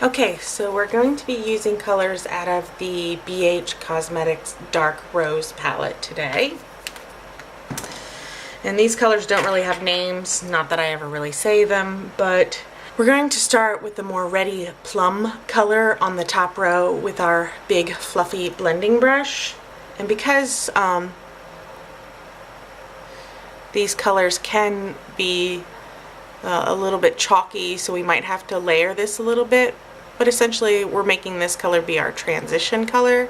Okay, so we're going to be using colors out of the BH Cosmetics Dark Rose palette today. And these colors don't really have names, not that I ever really say them, but we're going to start with the more Ready Plum color on the top row with our big fluffy blending brush. And because these colors can be a little bit chalky, so we might have to layer this a little bit, but essentially we're making this color be our transition color.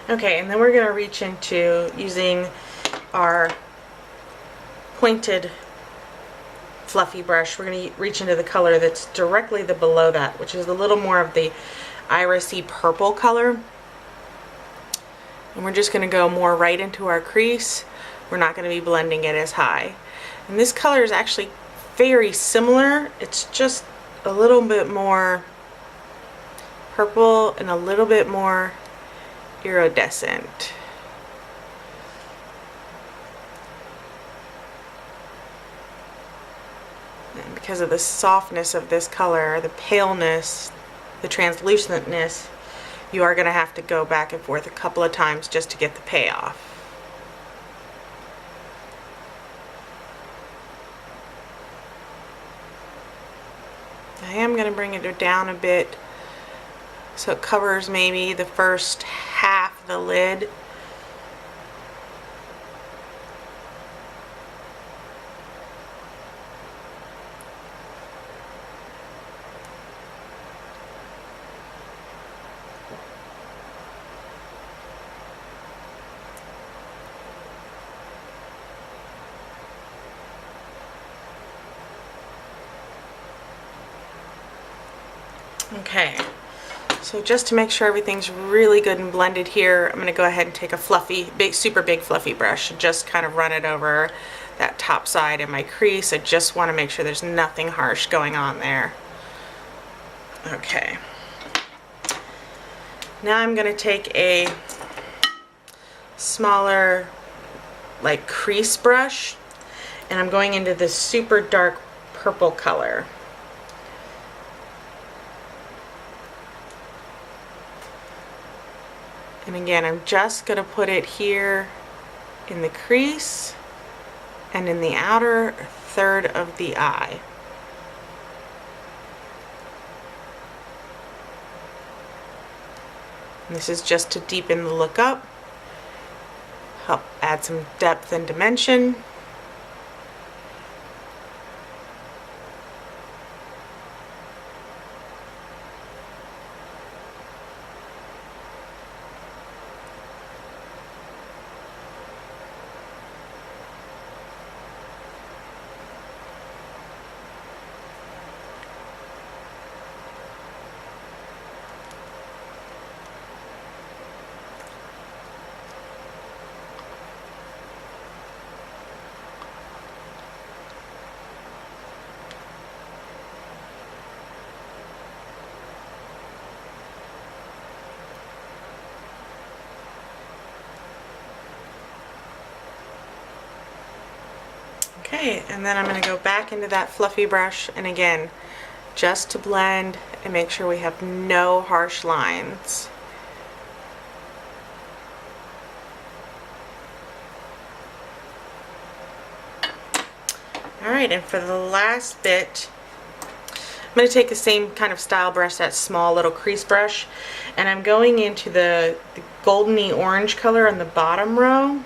Okay, and then we're going to reach into using our pointed fluffy brush. We're going to reach into the color that's directly below that, which is a little more of the irisy purple color. And we're just going to go more right into our crease. We're not going to be blending it as high. And this color is actually very similar. It's just a little bit more purple and a little bit more iridescent. And because of the softness of this color, the paleness, the translucentness, you are going to have to go back and forth a couple of times just to get the payoff. I am going to bring it down a bit so it covers maybe the first half of the lid. Okay. So just to make sure everything's really good and blended here, I'm going to go ahead and take a fluffy, super big fluffy brush and just kind of run it over that top side in my crease. I just want to make sure there's nothing harsh going on there. Okay. Now I'm going to take a smaller, like, crease brush, and I'm going into this super dark purple color. And again, I'm just going to put it here in the crease and in the outer third of the eye. And this is just to deepen the look up, help add some depth and dimension. Okay, and then I'm going to go back into that fluffy brush, and again, just to blend and make sure we have no harsh lines. Alright, and for the last bit, I'm going to take the same kind of style brush, that small little crease brush, and I'm going into the goldeny orange color on the bottom row.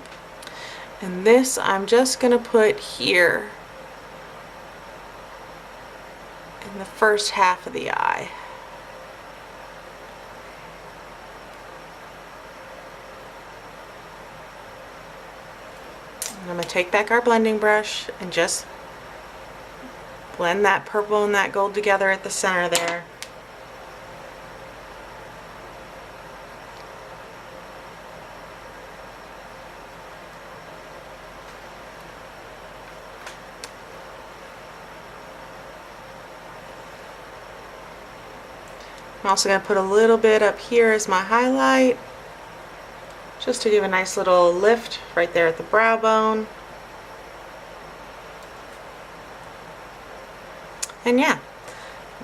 And this I'm just going to put here in the first half of the eye. I'm going to take back our blending brush and just blend that purple and that gold together at the center there. I'm also going to put a little bit up here as my highlight, just to give a nice little lift right there at the brow bone. And yeah,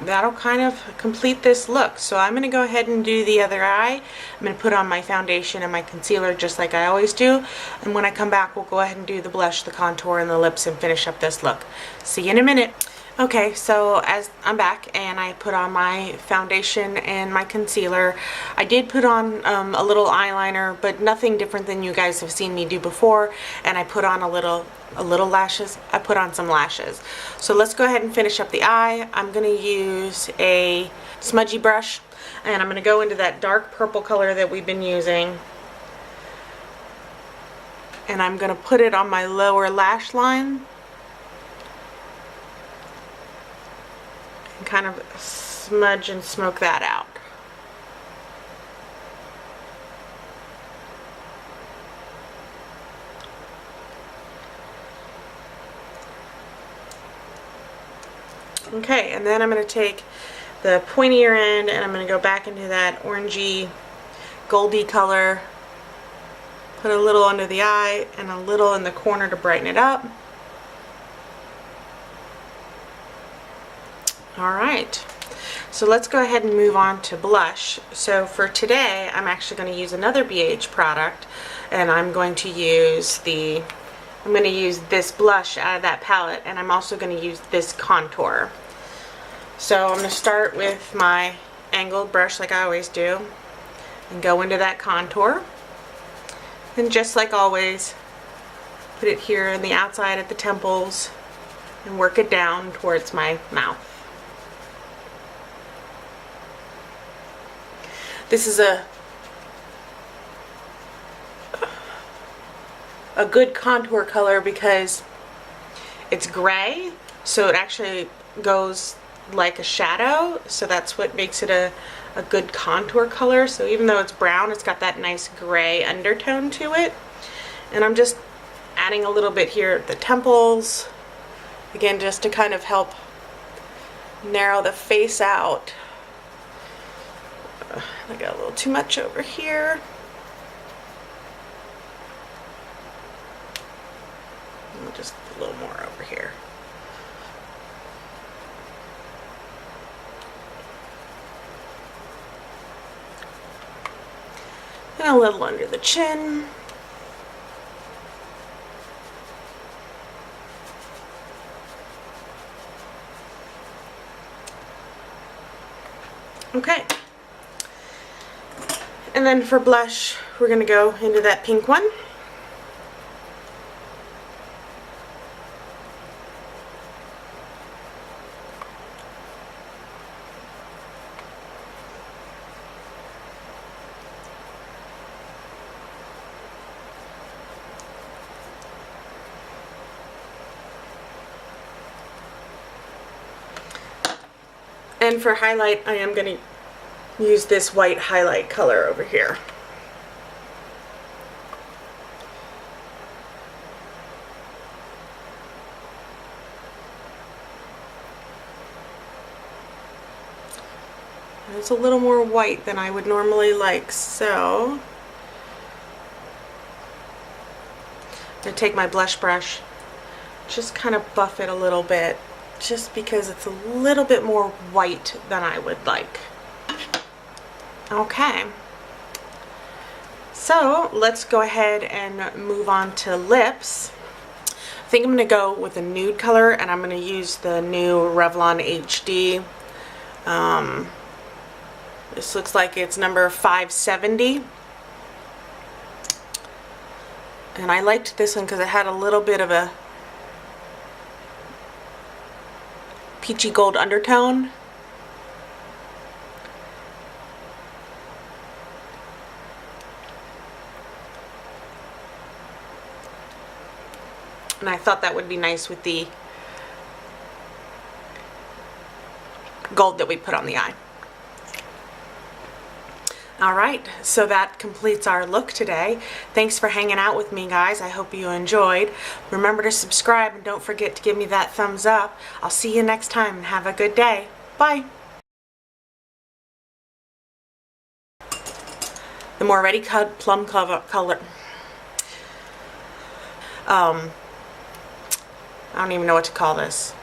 that'll kind of complete this look. So I'm going to go ahead and do the other eye. I'm going to put on my foundation and my concealer just like I always do. And when I come back, we'll go ahead and do the blush, the contour, and the lips and finish up this look. See you in a minute. Okay, so as I'm back and I put on my foundation and my concealer, I did put on a little eyeliner, but nothing different than you guys have seen me do before. And I put on a little lashes. I put on some lashes. So let's go ahead and finish up the eye. I'm going to use a smudgy brush, and I'm going to go into that dark purple color that we've been using. And I'm going to put it on my lower lash line. And kind of smudge and smoke that out. Okay, and then I'm going to take the pointier end and I'm going to go back into that orangey, goldy color. Put a little under the eye and a little in the corner to brighten it up. Alright, so let's go ahead and move on to blush. So for today, I'm actually going to use another BH product, and I'm going to use this blush out of that palette, and I'm also going to use this contour. So I'm going to start with my angled brush like I always do, and go into that contour. And just like always, put it here on the outside at the temples, and work it down towards my mouth. This is a good contour color because it's gray, so it actually goes like a shadow, so that's what makes it a good contour color. So even though it's brown, it's got that nice gray undertone to it. And I'm just adding a little bit here at the temples, again just to kind of help narrow the face out. I got a little too much over here. And just a little more over here. And a little under the chin. Okay. And then for blush, we're going to go into that pink one. And for highlight, I am going to use this white highlight color over here. It's a little more white than I would normally like, so I'm going to take my blush brush, just kind of buff it a little bit, just because it's a little bit more white than I would like. Okay, so let's go ahead and move on to lips. I think I'm going to go with a nude color, and I'm going to use the new Revlon HD. This looks like it's number 570. And I liked this one because it had a little bit of a peachy gold undertone. And I thought that would be nice with the gold that we put on the eye. Alright, so that completes our look today. Thanks for hanging out with me, guys. I hope you enjoyed. Remember to subscribe and don't forget to give me that thumbs up. I'll see you next time and have a good day. Bye! The more ready cut plum color. I don't even know what to call this.